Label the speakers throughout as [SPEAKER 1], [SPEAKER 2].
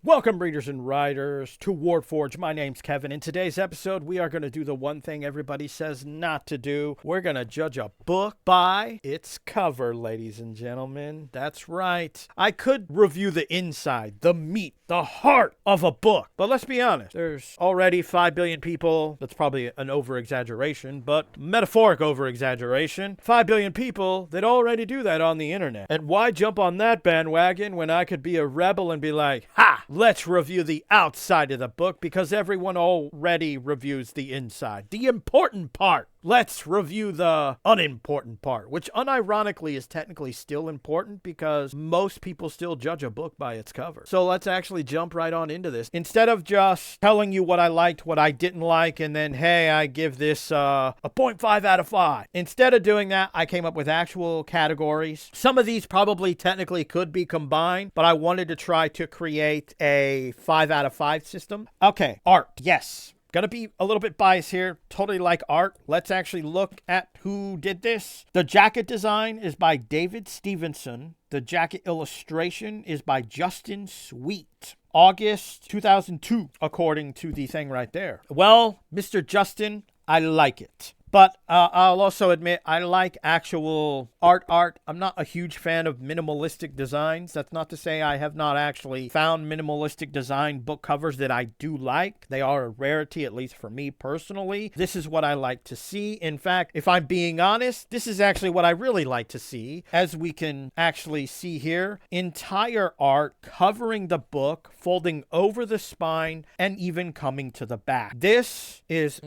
[SPEAKER 1] Welcome, readers and writers, to Warforge. My name's Kevin. In today's episode, we are going to do the one thing everybody says not to do. We're going to judge a book by its cover, ladies and gentlemen. That's right. I could review the inside, the meat, the heart of a book. But let's be honest. There's already 5 billion people. That's probably an over-exaggeration, but metaphoric over-exaggeration. 5 billion people that already do that on the internet. And why jump on that bandwagon when I could be a rebel and be like, ha! Let's review the outside of the book because everyone already reviews the inside. The important part. Let's review the unimportant part, which unironically is technically still important because most people still judge a book by its cover. So let's actually jump right on into this. Instead of just telling you what I liked, what I didn't like, and then, hey, I give this a 0.5 out of 5. Instead of doing that, I came up with actual categories. Some of these probably technically could be combined, but I wanted to try to create a 5 out of 5 system. Okay, art, yes. Gonna be a little bit biased here. Totally like art. Let's actually look at who did this. The jacket design is by David Stevenson. The jacket illustration is by Justin Sweet. August 2002, according to the thing right there. Well, Mr. Justin, I like it. But I'll also admit I like actual art. I'm not a huge fan of minimalistic designs. That's not to say I have not actually found minimalistic design book covers that I do like. They are a rarity, at least for me personally. This is what I like to see. In fact, if I'm being honest, this is actually what I really like to see. As we can actually see here, entire art covering the book, folding over the spine, and even coming to the back. This is,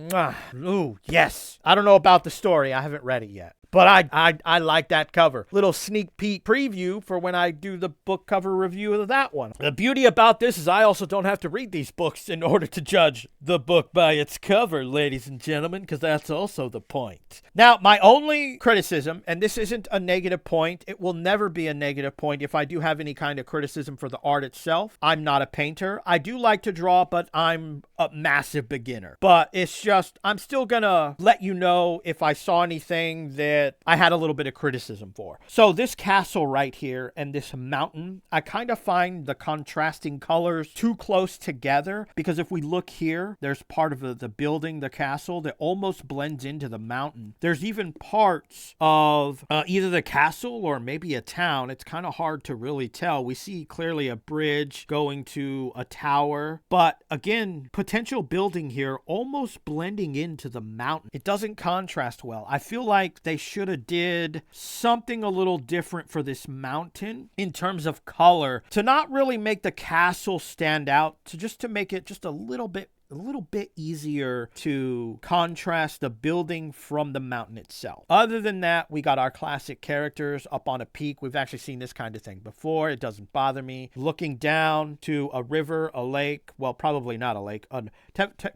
[SPEAKER 1] ooh, yes. I don't know about the story. I haven't read it yet. But I like that cover. Little sneak peek preview for when I do the book cover review of that one. The beauty about this is I also don't have to read these books in order to judge the book by its cover, ladies and gentlemen, because that's also the point. Now, my only criticism, and this isn't a negative point, it will never be a negative point if I do have any kind of criticism for the art itself. I'm not a painter. I do like to draw, but I'm a massive beginner. But it's just, I'm still gonna let you know if I saw anything that I had a little bit of criticism for. So this castle right here and this mountain, I kind of find the contrasting colors too close together because if we look here, there's part of the building, the castle, that almost blends into the mountain. There's even parts of either the castle or maybe a town. It's kind of hard to really tell. We see clearly a bridge going to a tower, but again, potential building here almost blending into the mountain. It doesn't contrast well. I feel like they should have did something a little different for this mountain in terms of color to not really make the castle stand out, to make it just a little bit easier to contrast the building from the mountain itself. Other than that, we got our classic characters up on a peak. We've actually seen this kind of thing before. It doesn't bother me. Looking down to a river, a lake. Well, probably not a lake.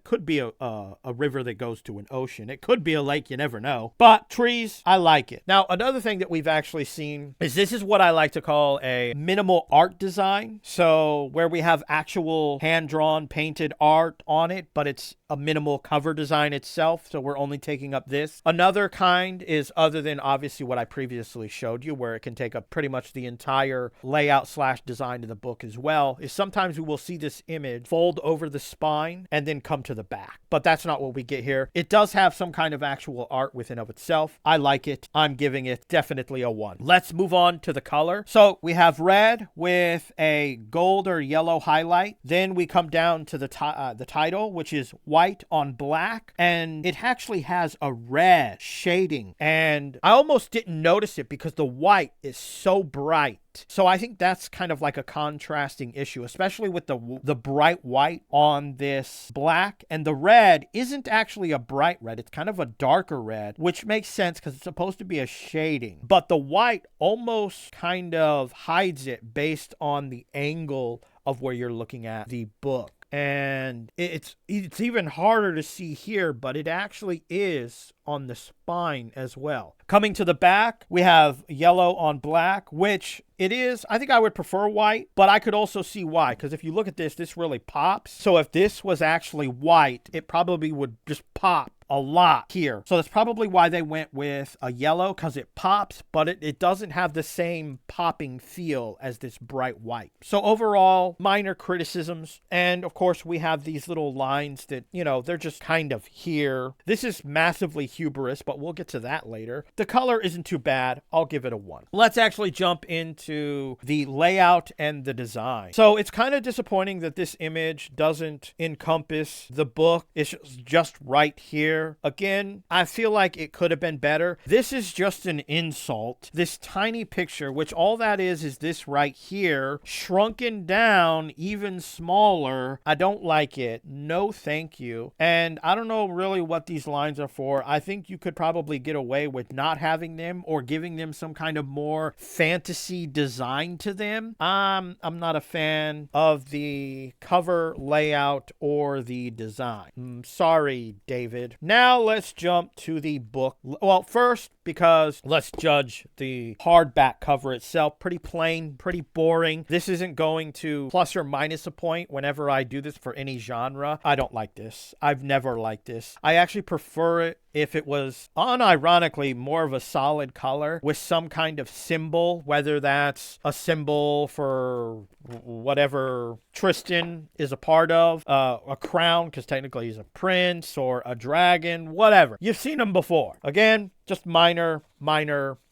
[SPEAKER 1] Could be a river that goes to an ocean. It could be a lake. You never know. But trees, I like it. Now, another thing that we've actually seen is this is what I like to call a minimal art design. So where we have actual hand-drawn, painted art on it, but it's a minimal cover design itself, so we're only taking up this. Another kind is, other than obviously what I previously showed you, where it can take up pretty much the entire layout / design of the book as well, is sometimes we will see this image fold over the spine and then come to the back. But that's not what we get here. It does have some kind of actual art within of itself. I like it. I'm giving it definitely a 1. Let's move on to the color. So we have red with a gold or yellow highlight. Then we come down to the title, which is white on black, and it actually has a red shading, and I almost didn't notice it because the white is so bright. So I think that's kind of like a contrasting issue, especially with the bright white on this black, and the red isn't actually a bright red. It's kind of a darker red, which makes sense because it's supposed to be a shading, but the white almost kind of hides it based on the angle of where you're looking at the book. And it's even harder to see here, but it actually is on the spine as well. Coming to the back, we have yellow on black, which it is. I think I would prefer white, but I could also see why, because if you look at this, this really pops. So if this was actually white, it probably would just pop a lot here. So that's probably why they went with a yellow, because it pops, but it doesn't have the same popping feel as this bright white. So overall, minor criticisms. And of course, we have these little lines that, they're just kind of here. This is massively hubris, but we'll get to that later. The color isn't too bad. I'll give it a 1. Let's actually jump into the layout and the design. So it's kind of disappointing that this image doesn't encompass the book. It's just right here. Again, I feel like it could have been better. This is just an insult. This tiny picture, which all that is this right here, shrunken down even smaller. I don't like it. No, thank you. And I don't know really what these lines are for. I think you could probably get away with not having them or giving them some kind of more fantasy design to them. I'm not a fan of the cover layout or the design. Sorry, David. Now let's jump to the book. Well, first, because let's judge the hardback cover itself. Pretty plain, pretty boring. This isn't going to plus or minus a point whenever I do this for any genre. I don't like this. I've never liked this. I actually prefer it if it was unironically more of a solid color with some kind of symbol, whether that's a symbol for whatever Tristan is a part of, a crown, because technically he's a prince, or a dragon, whatever. You've seen them before. Again, just minor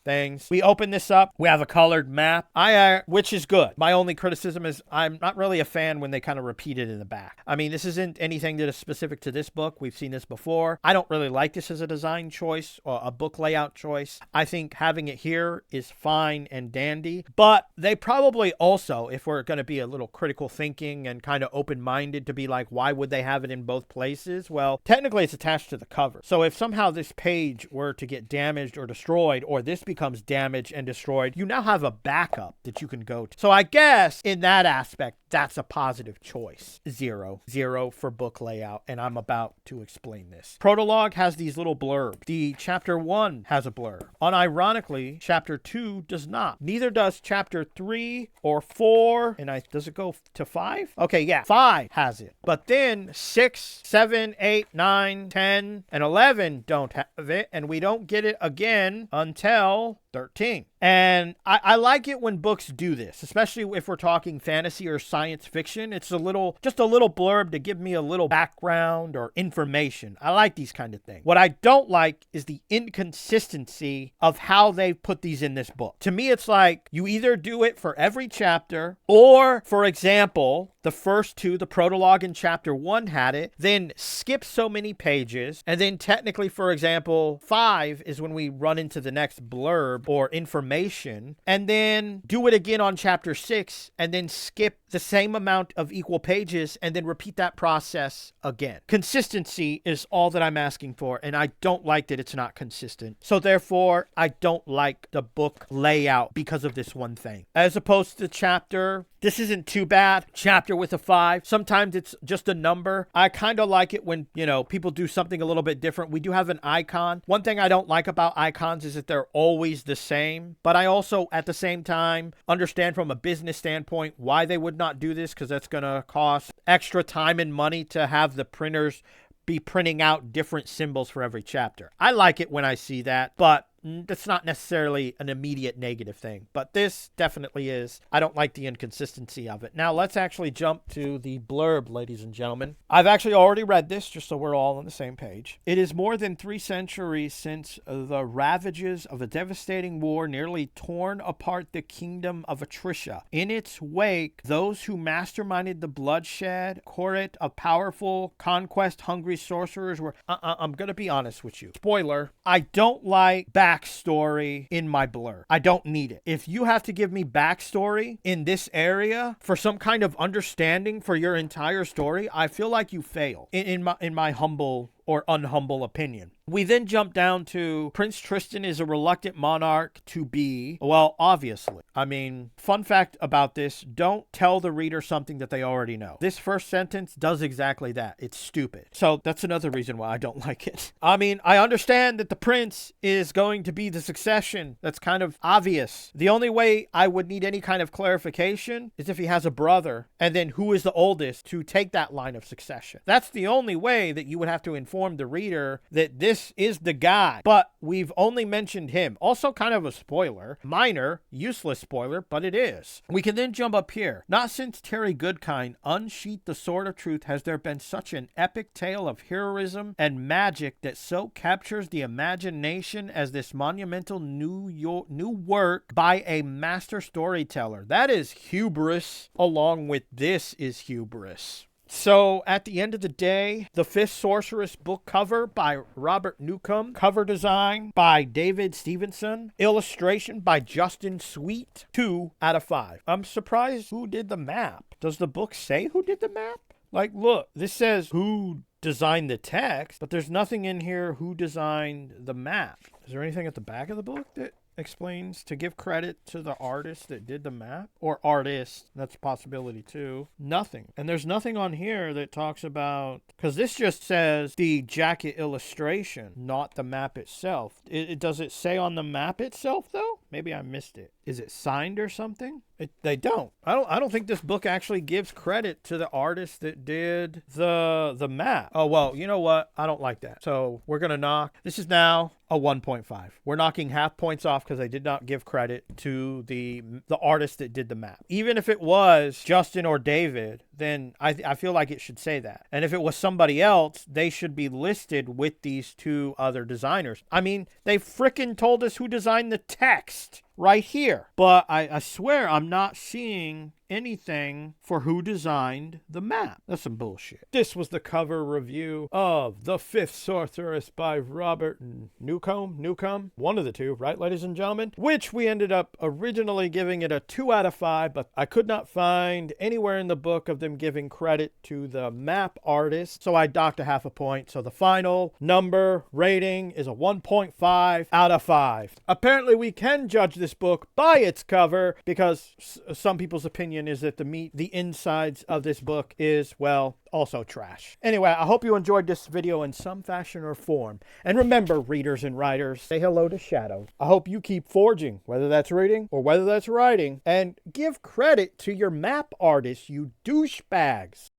[SPEAKER 1] things. We open this up. We have a colored map, which is good. My only criticism is I'm not really a fan when they kind of repeat it in the back. I mean, this isn't anything that is specific to this book. We've seen this before. I don't really like this as a design choice or a book layout choice. I think having it here is fine and dandy, but they probably also, if we're going to be a little critical thinking and kind of open-minded, to be like, why would they have it in both places? Well, technically it's attached to the cover. So if somehow this page were to get damaged or destroyed, or this becomes damaged and destroyed, you now have a backup that you can go to. So I guess in that aspect, that's a positive choice. 0 for book layout, and I'm about to explain this. Prologue has these little blurbs. The chapter 1 has a blurb. Unironically, chapter 2 does not. Neither does chapter 3 or 4. And does it go to 5? Okay, yeah, 5 has it. But then 6, 7, 8, 9, 10, and 11 don't have it, and we don't get it again until 13. And I like it when books do this, especially if we're talking fantasy or science fiction. It's just a little blurb to give me a little background or information. I like these kind of things. What I don't like is the inconsistency of how they put these in this book. To me, it's like you either do it for every chapter, or, for example, the first two, the prologue in chapter 1 had it, then skip so many pages, and then technically, for example, 5 is when we run into the next blurb or information, and then do it again on chapter 6, and then skip the same amount of equal pages, and then repeat that process again. Consistency is all that I'm asking for, and I don't like that it's not consistent. So therefore, I don't like the book layout because of this one thing. As opposed to chapter, this isn't too bad. Chapter with a 5. Sometimes it's just a number. I kind of like it when, people do something a little bit different. We do have an icon. One thing I don't like about icons is that they're always the same. But I also, at the same time, understand from a business standpoint why they would not do this, because that's going to cost extra time and money to have the printers be printing out different symbols for every chapter. I like it when I see that, but that's not necessarily an immediate negative thing, but this definitely is. I don't like the inconsistency of it. Now, let's actually jump to the blurb, ladies and gentlemen. I've actually already read this, just so we're all on the same page. It is more than 3 centuries since the ravages of a devastating war nearly torn apart the kingdom of Atricia. In its wake, those who masterminded the bloodshed, court of powerful, conquest-hungry sorcerers were... I'm going to be honest with you. Spoiler, I don't like backstory in my blurb. I don't need it. If you have to give me backstory in this area for some kind of understanding for your entire story, I feel like you fail in my humble or unhumble opinion. We then jump down to Prince Tristan is a reluctant monarch to be, well, obviously. I mean, fun fact about this, don't tell the reader something that they already know. This first sentence does exactly that. It's stupid. So that's another reason why I don't like it. I mean, I understand that the prince is going to be the succession. That's kind of obvious. The only way I would need any kind of clarification is if he has a brother, and then who is the oldest to take that line of succession. That's the only way that you would have to infer inform the reader that this is the guy, but we've only mentioned him. Also kind of a spoiler. Minor, useless spoiler, but it is. We can then jump up here. Not since Terry Goodkind unsheathed the sword of truth has there been such an epic tale of heroism and magic that so captures the imagination as this monumental new work by a master storyteller. That is hubris, along with this is hubris. So, at the end of the day, the fifth Sorceress book cover by Robert Newcomb, cover design by David Stevenson, illustration by Justin Sweet, 2 out of 5. I'm surprised who did the map. Does the book say who did the map? Like, look, this says who designed the text, but there's nothing in here who designed the map. Is there anything at the back of the book that explains to give credit to the artist that did the map? Or artist, that's a possibility too. Nothing. And there's nothing on here that talks about, because this just says the jacket illustration, not the map itself. Does it say on the map itself though? Maybe I missed it. Is it signed or something? They don't. I don't think this book actually gives credit to the artist that did the map. Oh, well, you know what? I don't like that. So we're going to knock. This is now a 1.5. We're knocking half points off because I did not give credit to the artist that did the map. Even if it was Justin or David, then I feel like it should say that. And if it was somebody else, they should be listed with these two other designers. I mean, they frickin' told us who designed the text right here. But I swear I'm not seeing anything for who designed the map. That's some bullshit. This was the cover review of The Fifth Sorceress by Robert Newcomb. One of the two, right, ladies and gentlemen? Which we ended up originally giving it a 2 out of 5, but I could not find anywhere in the book of them giving credit to the map artist, so I docked a half a point. So the final number rating is a 1.5 out of 5. Apparently we can judge this book by its cover because some people's opinion is that the insides of this book is, well, also trash. Anyway, I hope you enjoyed this video in some fashion or form. And remember, readers and writers, say hello to Shadow. I hope you keep forging, whether that's reading or whether that's writing, and give credit to your map artists, you douchebags.